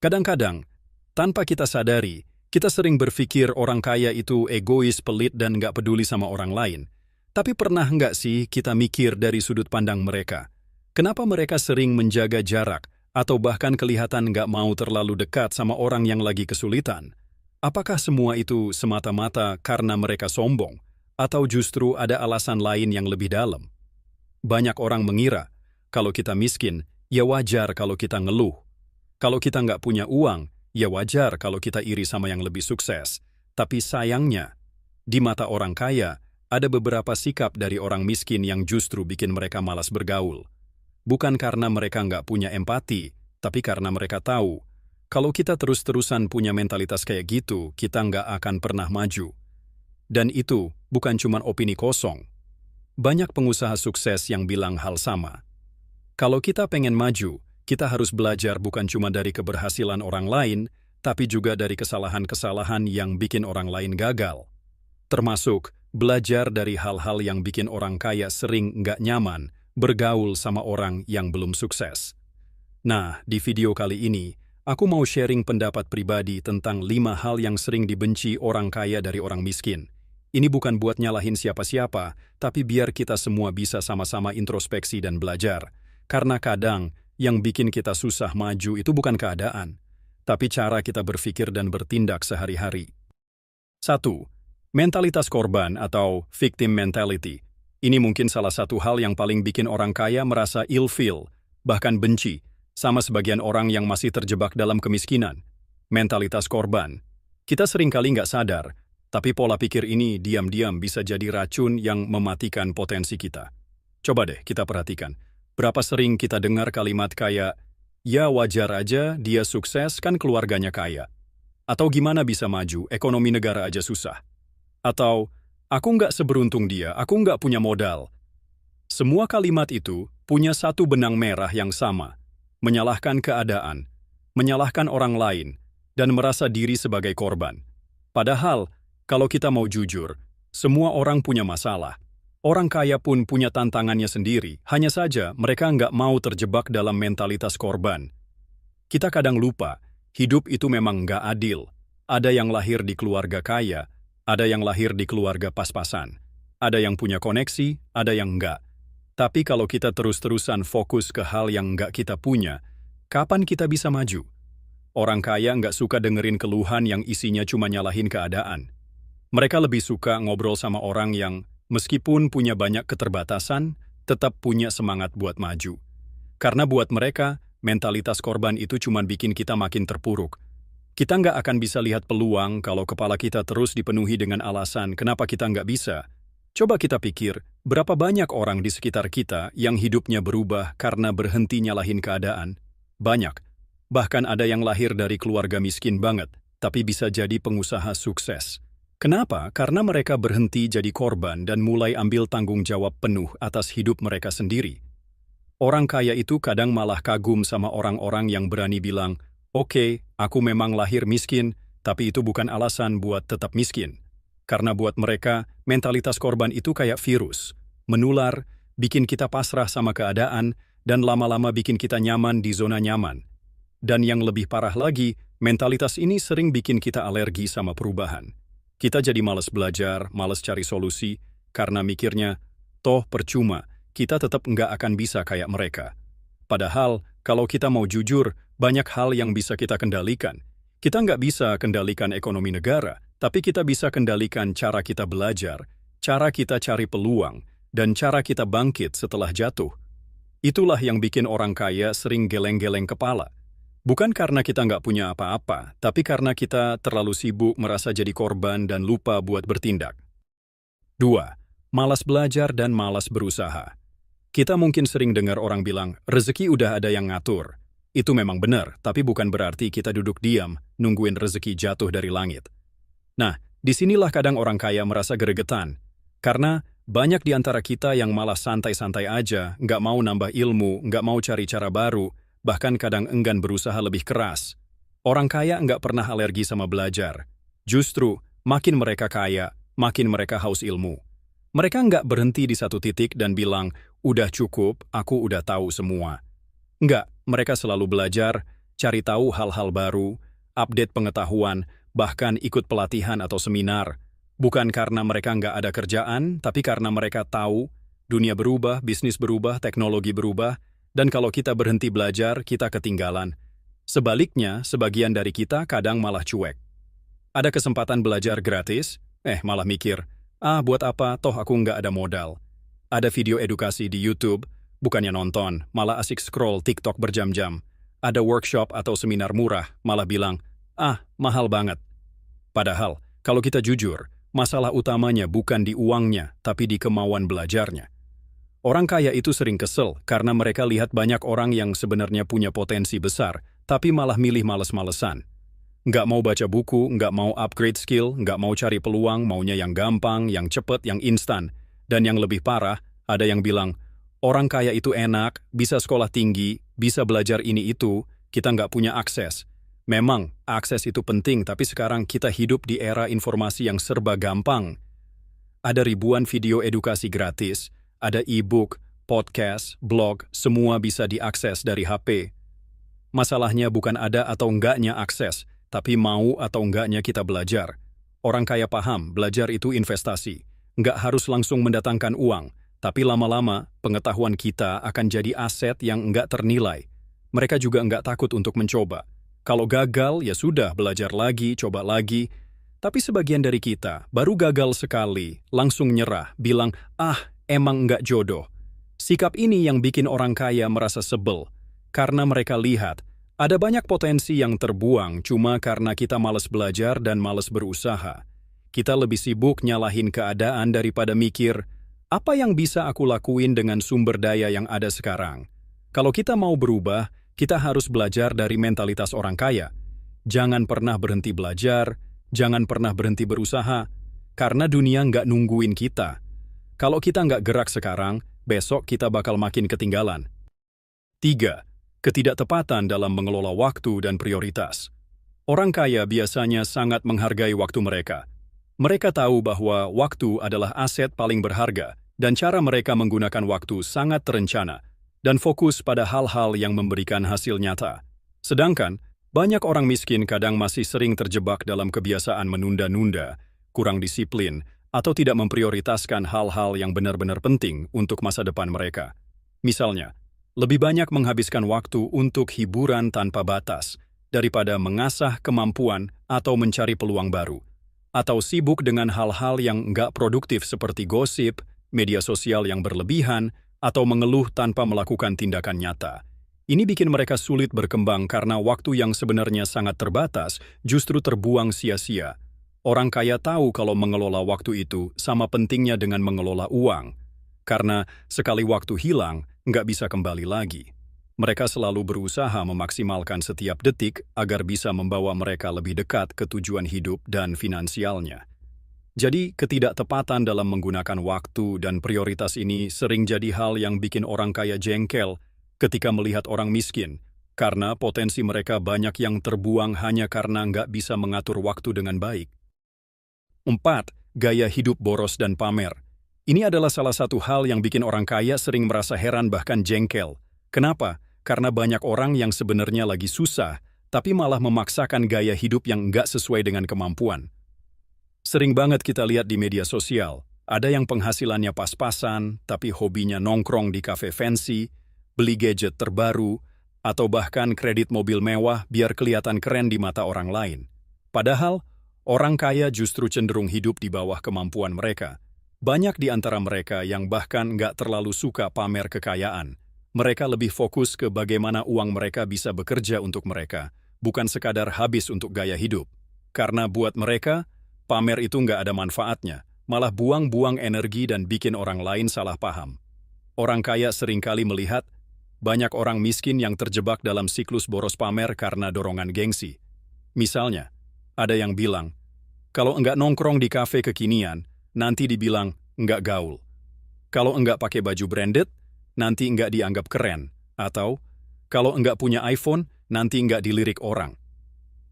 Kadang-kadang, tanpa kita sadari, kita sering berpikir orang kaya itu egois, pelit, dan nggak peduli sama orang lain. Tapi pernah nggak sih kita mikir dari sudut pandang mereka? Kenapa mereka sering menjaga jarak, atau bahkan kelihatan nggak mau terlalu dekat sama orang yang lagi kesulitan? Apakah semua itu semata-mata karena mereka sombong, atau justru ada alasan lain yang lebih dalam? Banyak orang mengira, kalau kita miskin, ya wajar kalau kita ngeluh. Kalau kita nggak punya uang, ya wajar kalau kita iri sama yang lebih sukses. Tapi sayangnya, di mata orang kaya, ada beberapa sikap dari orang miskin yang justru bikin mereka malas bergaul. Bukan karena mereka nggak punya empati, tapi karena mereka tahu, kalau kita terus-terusan punya mentalitas kayak gitu, kita nggak akan pernah maju. Dan itu bukan cuma opini kosong. Banyak pengusaha sukses yang bilang hal sama. Kalau kita pengen maju, kita harus belajar bukan cuma dari keberhasilan orang lain, tapi juga dari kesalahan-kesalahan yang bikin orang lain gagal. Termasuk belajar dari hal-hal yang bikin orang kaya sering nggak nyaman bergaul sama orang yang belum sukses. Nah, di video kali ini, aku mau sharing pendapat pribadi tentang 5 hal yang sering dibenci orang kaya dari orang miskin. Ini bukan buat nyalahin siapa-siapa, tapi biar kita semua bisa sama-sama introspeksi dan belajar. Karena kadang, yang bikin kita susah maju itu bukan keadaan, tapi cara kita berpikir dan bertindak sehari-hari. 1. Mentalitas korban atau victim mentality. Ini mungkin salah satu hal yang paling bikin orang kaya merasa ill-feel, bahkan benci, sama sebagian orang yang masih terjebak dalam kemiskinan. Mentalitas korban. Kita seringkali nggak sadar, tapi pola pikir ini diam-diam bisa jadi racun yang mematikan potensi kita. Coba deh kita perhatikan. Berapa sering kita dengar kalimat kayak, ya wajar aja dia sukses kan keluarganya kaya. Atau gimana bisa maju, ekonomi negara aja susah. Atau, aku nggak seberuntung dia, aku nggak punya modal. Semua kalimat itu punya satu benang merah yang sama. Menyalahkan keadaan, menyalahkan orang lain, dan merasa diri sebagai korban. Padahal, kalau kita mau jujur, semua orang punya masalah. Orang kaya pun punya tantangannya sendiri, hanya saja mereka nggak mau terjebak dalam mentalitas korban. Kita kadang lupa, hidup itu memang nggak adil. Ada yang lahir di keluarga kaya, ada yang lahir di keluarga pas-pasan. Ada yang punya koneksi, ada yang nggak. Tapi kalau kita terus-terusan fokus ke hal yang nggak kita punya, kapan kita bisa maju? Orang kaya nggak suka dengerin keluhan yang isinya cuma nyalahin keadaan. Mereka lebih suka ngobrol sama orang yang meskipun punya banyak keterbatasan, tetap punya semangat buat maju. Karena buat mereka, mentalitas korban itu cuma bikin kita makin terpuruk. Kita nggak akan bisa lihat peluang kalau kepala kita terus dipenuhi dengan alasan kenapa kita nggak bisa. Coba kita pikir, berapa banyak orang di sekitar kita yang hidupnya berubah karena berhenti nyalahin keadaan? Banyak. Bahkan ada yang lahir dari keluarga miskin banget, tapi bisa jadi pengusaha sukses. Kenapa? Karena mereka berhenti jadi korban dan mulai ambil tanggung jawab penuh atas hidup mereka sendiri. Orang kaya itu kadang malah kagum sama orang-orang yang berani bilang, "Oke, aku memang lahir miskin, tapi itu bukan alasan buat tetap miskin." Karena buat mereka, mentalitas korban itu kayak virus. Menular, bikin kita pasrah sama keadaan, dan lama-lama bikin kita nyaman di zona nyaman. Dan yang lebih parah lagi, mentalitas ini sering bikin kita alergi sama perubahan. Kita jadi malas belajar, malas cari solusi, karena mikirnya, toh percuma, kita tetap nggak akan bisa kayak mereka. Padahal, kalau kita mau jujur, banyak hal yang bisa kita kendalikan. Kita nggak bisa kendalikan ekonomi negara, tapi kita bisa kendalikan cara kita belajar, cara kita cari peluang, dan cara kita bangkit setelah jatuh. Itulah yang bikin orang kaya sering geleng-geleng kepala. Bukan karena kita nggak punya apa-apa, tapi karena kita terlalu sibuk merasa jadi korban dan lupa buat bertindak. 2. Malas belajar dan malas berusaha. Kita mungkin sering dengar orang bilang, rezeki udah ada yang ngatur. Itu memang benar, tapi bukan berarti kita duduk diam, nungguin rezeki jatuh dari langit. Nah, disinilah kadang orang kaya merasa gregetan. Karena banyak di antara kita yang malah santai-santai aja, nggak mau nambah ilmu, nggak mau cari cara baru, bahkan kadang enggan berusaha lebih keras. Orang kaya nggak pernah alergi sama belajar. Justru, makin mereka kaya, makin mereka haus ilmu. Mereka nggak berhenti di satu titik dan bilang, udah cukup, aku udah tahu semua. Nggak, mereka selalu belajar, cari tahu hal-hal baru, update pengetahuan, bahkan ikut pelatihan atau seminar. Bukan karena mereka nggak ada kerjaan, tapi karena mereka tahu dunia berubah, bisnis berubah, teknologi berubah, dan kalau kita berhenti belajar, kita ketinggalan. Sebaliknya, sebagian dari kita kadang malah cuek. Ada kesempatan belajar gratis, malah mikir, buat apa, toh aku nggak ada modal. Ada video edukasi di YouTube, bukannya nonton, malah asik scroll TikTok berjam-jam. Ada workshop atau seminar murah, malah bilang, mahal banget. Padahal, kalau kita jujur, masalah utamanya bukan di uangnya, tapi di kemauan belajarnya. Orang kaya itu sering kesel karena mereka lihat banyak orang yang sebenarnya punya potensi besar, tapi malah milih males-malesan. Nggak mau baca buku, nggak mau upgrade skill, nggak mau cari peluang, maunya yang gampang, yang cepet, yang instan. Dan yang lebih parah, ada yang bilang, orang kaya itu enak, bisa sekolah tinggi, bisa belajar ini itu, kita nggak punya akses. Memang, akses itu penting, tapi sekarang kita hidup di era informasi yang serba gampang. Ada ribuan video edukasi gratis, ada e-book, podcast, blog, semua bisa diakses dari HP. Masalahnya bukan ada atau enggaknya akses, tapi mau atau enggaknya kita belajar. Orang kaya paham, belajar itu investasi. Nggak harus langsung mendatangkan uang, tapi lama-lama pengetahuan kita akan jadi aset yang nggak ternilai. Mereka juga nggak takut untuk mencoba. Kalau gagal, ya sudah, belajar lagi, coba lagi. Tapi sebagian dari kita baru gagal sekali, langsung nyerah, bilang, emang nggak jodoh. Sikap ini yang bikin orang kaya merasa sebel, karena mereka lihat, ada banyak potensi yang terbuang cuma karena kita malas belajar dan malas berusaha. Kita lebih sibuk nyalahin keadaan daripada mikir, apa yang bisa aku lakuin dengan sumber daya yang ada sekarang? Kalau kita mau berubah, kita harus belajar dari mentalitas orang kaya. Jangan pernah berhenti belajar, jangan pernah berhenti berusaha, karena dunia nggak nungguin kita. Kalau kita nggak gerak sekarang, besok kita bakal makin ketinggalan. 3. Ketidaktepatan dalam mengelola waktu dan prioritas. Orang kaya biasanya sangat menghargai waktu mereka. Mereka tahu bahwa waktu adalah aset paling berharga, dan cara mereka menggunakan waktu sangat terencana, dan fokus pada hal-hal yang memberikan hasil nyata. Sedangkan, banyak orang miskin kadang masih sering terjebak dalam kebiasaan menunda-nunda, kurang disiplin, atau tidak memprioritaskan hal-hal yang benar-benar penting untuk masa depan mereka. Misalnya, lebih banyak menghabiskan waktu untuk hiburan tanpa batas, daripada mengasah kemampuan atau mencari peluang baru. Atau sibuk dengan hal-hal yang nggak produktif seperti gosip, media sosial yang berlebihan, atau mengeluh tanpa melakukan tindakan nyata. Ini bikin mereka sulit berkembang karena waktu yang sebenarnya sangat terbatas justru terbuang sia-sia. Orang kaya tahu kalau mengelola waktu itu sama pentingnya dengan mengelola uang. Karena sekali waktu hilang, nggak bisa kembali lagi. Mereka selalu berusaha memaksimalkan setiap detik agar bisa membawa mereka lebih dekat ke tujuan hidup dan finansialnya. Jadi, ketidaktepatan dalam menggunakan waktu dan prioritas ini sering jadi hal yang bikin orang kaya jengkel ketika melihat orang miskin, karena potensi mereka banyak yang terbuang hanya karena nggak bisa mengatur waktu dengan baik. 4. Gaya hidup boros dan pamer. Ini adalah salah satu hal yang bikin orang kaya sering merasa heran bahkan jengkel. Kenapa? Karena banyak orang yang sebenarnya lagi susah, tapi malah memaksakan gaya hidup yang nggak sesuai dengan kemampuan. Sering banget kita lihat di media sosial, ada yang penghasilannya pas-pasan, tapi hobinya nongkrong di kafe fancy, beli gadget terbaru, atau bahkan kredit mobil mewah biar kelihatan keren di mata orang lain. Padahal, orang kaya justru cenderung hidup di bawah kemampuan mereka. Banyak di antara mereka yang bahkan nggak terlalu suka pamer kekayaan. Mereka lebih fokus ke bagaimana uang mereka bisa bekerja untuk mereka, bukan sekadar habis untuk gaya hidup. Karena buat mereka, pamer itu nggak ada manfaatnya, malah buang-buang energi dan bikin orang lain salah paham. Orang kaya seringkali melihat banyak orang miskin yang terjebak dalam siklus boros pamer karena dorongan gengsi. Misalnya, ada yang bilang, kalau enggak nongkrong di kafe kekinian, nanti dibilang enggak gaul. Kalau enggak pakai baju branded, nanti enggak dianggap keren. Atau, kalau enggak punya iPhone, nanti enggak dilirik orang.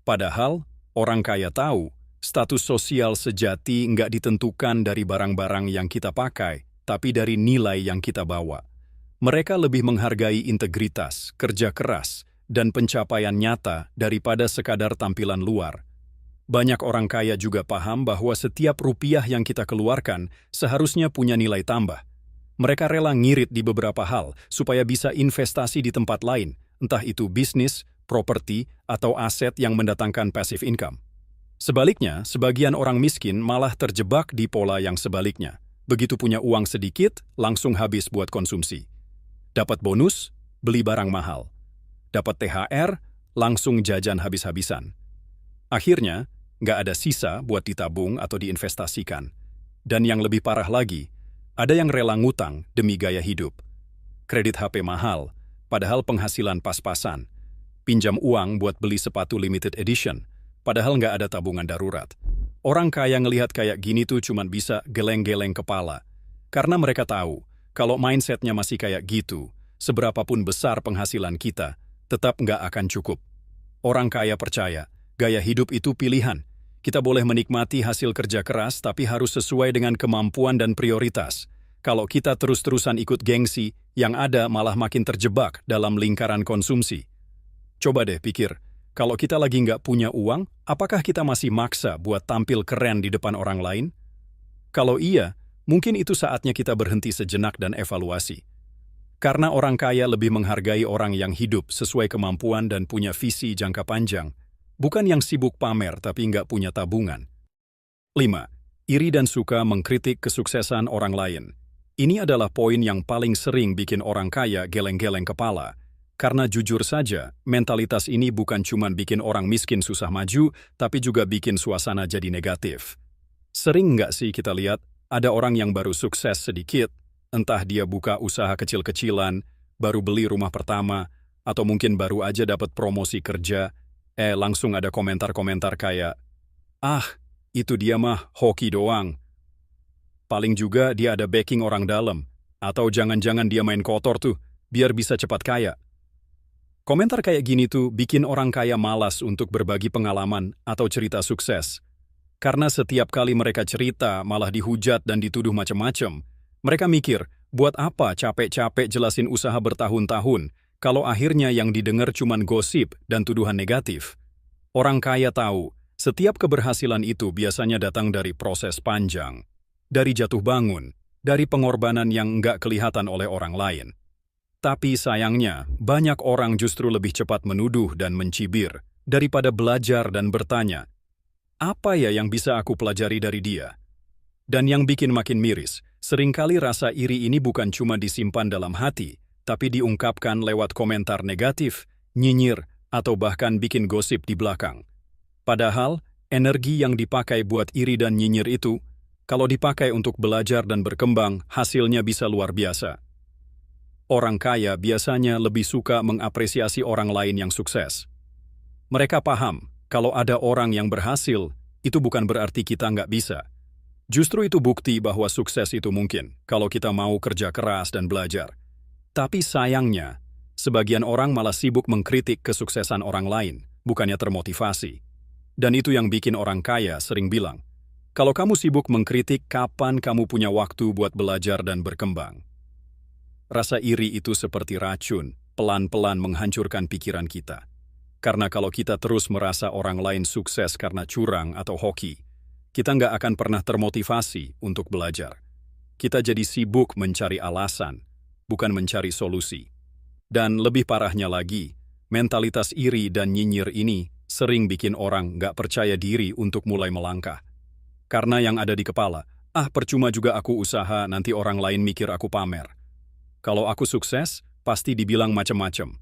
Padahal, orang kaya tahu, status sosial sejati enggak ditentukan dari barang-barang yang kita pakai, tapi dari nilai yang kita bawa. Mereka lebih menghargai integritas, kerja keras, dan pencapaian nyata daripada sekadar tampilan luar. Banyak orang kaya juga paham bahwa setiap rupiah yang kita keluarkan seharusnya punya nilai tambah. Mereka rela ngirit di beberapa hal supaya bisa investasi di tempat lain, entah itu bisnis, properti, atau aset yang mendatangkan passive income. Sebaliknya, sebagian orang miskin malah terjebak di pola yang sebaliknya. Begitu punya uang sedikit, langsung habis buat konsumsi. Dapat bonus, beli barang mahal. Dapat THR, langsung jajan habis-habisan. Akhirnya, nggak ada sisa buat ditabung atau diinvestasikan. Dan yang lebih parah lagi, ada yang rela ngutang demi gaya hidup. Kredit HP mahal, padahal penghasilan pas-pasan. Pinjam uang buat beli sepatu limited edition, padahal nggak ada tabungan darurat. Orang kaya ngelihat kayak gini tuh cuman bisa geleng-geleng kepala. Karena mereka tahu, kalau mindsetnya masih kayak gitu, seberapapun besar penghasilan kita, tetap nggak akan cukup. Orang kaya percaya, gaya hidup itu pilihan. Kita boleh menikmati hasil kerja keras, tapi harus sesuai dengan kemampuan dan prioritas. Kalau kita terus-terusan ikut gengsi, yang ada malah makin terjebak dalam lingkaran konsumsi. Coba deh pikir, kalau kita lagi nggak punya uang, apakah kita masih maksa buat tampil keren di depan orang lain? Kalau iya, mungkin itu saatnya kita berhenti sejenak dan evaluasi. Karena orang kaya lebih menghargai orang yang hidup sesuai kemampuan dan punya visi jangka panjang, bukan yang sibuk pamer tapi nggak punya tabungan. 5. Iri dan suka mengkritik kesuksesan orang lain. Ini adalah poin yang paling sering bikin orang kaya geleng-geleng kepala. Karena jujur saja, mentalitas ini bukan cuma bikin orang miskin susah maju, tapi juga bikin suasana jadi negatif. Sering nggak sih kita lihat, ada orang yang baru sukses sedikit, entah dia buka usaha kecil-kecilan, baru beli rumah pertama, atau mungkin baru aja dapat promosi kerja, langsung ada komentar-komentar kayak, "Ah, itu dia mah hoki doang." Paling juga dia ada backing orang dalam, atau jangan-jangan dia main kotor tuh, biar bisa cepat kaya. Komentar kayak gini tuh bikin orang kaya malas untuk berbagi pengalaman atau cerita sukses. Karena setiap kali mereka cerita malah dihujat dan dituduh macam-macam. Mereka mikir, buat apa capek-capek jelasin usaha bertahun-tahun, kalau akhirnya yang didengar cuman gosip dan tuduhan negatif. Orang kaya tahu, setiap keberhasilan itu biasanya datang dari proses panjang, dari jatuh bangun, dari pengorbanan yang nggak kelihatan oleh orang lain. Tapi sayangnya, banyak orang justru lebih cepat menuduh dan mencibir, daripada belajar dan bertanya, apa ya yang bisa aku pelajari dari dia? Dan yang bikin makin miris, seringkali rasa iri ini bukan cuma disimpan dalam hati, tapi diungkapkan lewat komentar negatif, nyinyir, atau bahkan bikin gosip di belakang. Padahal, energi yang dipakai buat iri dan nyinyir itu, kalau dipakai untuk belajar dan berkembang, hasilnya bisa luar biasa. Orang kaya biasanya lebih suka mengapresiasi orang lain yang sukses. Mereka paham, kalau ada orang yang berhasil, itu bukan berarti kita nggak bisa. Justru itu bukti bahwa sukses itu mungkin, kalau kita mau kerja keras dan belajar. Tapi sayangnya, sebagian orang malah sibuk mengkritik kesuksesan orang lain, bukannya termotivasi. Dan itu yang bikin orang kaya sering bilang, kalau kamu sibuk mengkritik, kapan kamu punya waktu buat belajar dan berkembang? Rasa iri itu seperti racun, pelan-pelan menghancurkan pikiran kita. Karena kalau kita terus merasa orang lain sukses karena curang atau hoki, kita nggak akan pernah termotivasi untuk belajar. Kita jadi sibuk mencari alasan, bukan mencari solusi. Dan lebih parahnya lagi, mentalitas iri dan nyinyir ini sering bikin orang nggak percaya diri untuk mulai melangkah. Karena yang ada di kepala, percuma juga aku usaha, nanti orang lain mikir aku pamer. Kalau aku sukses, pasti dibilang macam-macam.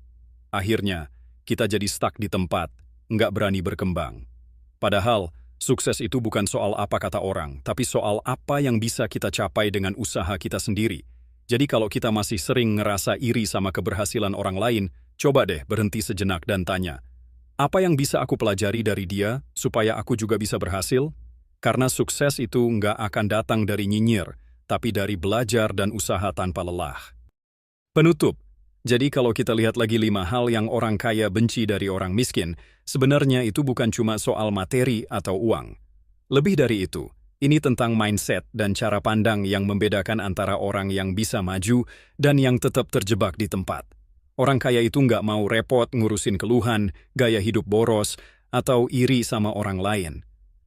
Akhirnya, kita jadi stuck di tempat, nggak berani berkembang. Padahal, sukses itu bukan soal apa kata orang, tapi soal apa yang bisa kita capai dengan usaha kita sendiri. Jadi kalau kita masih sering ngerasa iri sama keberhasilan orang lain, coba deh berhenti sejenak dan tanya, apa yang bisa aku pelajari dari dia supaya aku juga bisa berhasil? Karena sukses itu nggak akan datang dari nyinyir, tapi dari belajar dan usaha tanpa lelah. Penutup. Jadi kalau kita lihat lagi 5 hal yang orang kaya benci dari orang miskin, sebenarnya itu bukan cuma soal materi atau uang. Lebih dari itu, ini tentang mindset dan cara pandang yang membedakan antara orang yang bisa maju dan yang tetap terjebak di tempat. Orang kaya itu nggak mau repot ngurusin keluhan, gaya hidup boros, atau iri sama orang lain.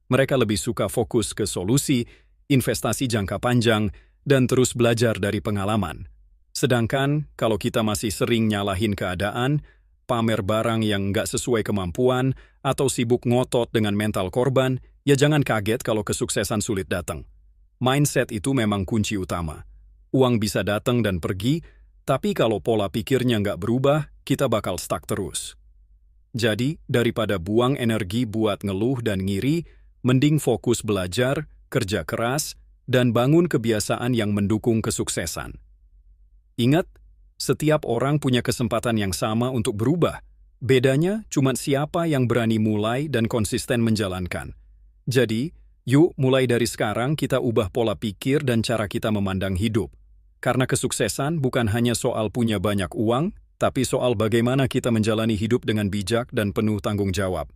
Mereka lebih suka fokus ke solusi, investasi jangka panjang, dan terus belajar dari pengalaman. Sedangkan kalau kita masih sering nyalahin keadaan, pamer barang yang nggak sesuai kemampuan, atau sibuk ngotot dengan mental korban, ya jangan kaget kalau kesuksesan sulit datang. Mindset itu memang kunci utama. Uang bisa datang dan pergi, tapi kalau pola pikirnya nggak berubah, kita bakal stuck terus. Jadi, daripada buang energi buat ngeluh dan ngiri, mending fokus belajar, kerja keras, dan bangun kebiasaan yang mendukung kesuksesan. Ingat, setiap orang punya kesempatan yang sama untuk berubah. Bedanya cuma siapa yang berani mulai dan konsisten menjalankan. Jadi, yuk mulai dari sekarang kita ubah pola pikir dan cara kita memandang hidup. Karena kesuksesan bukan hanya soal punya banyak uang, tapi soal bagaimana kita menjalani hidup dengan bijak dan penuh tanggung jawab.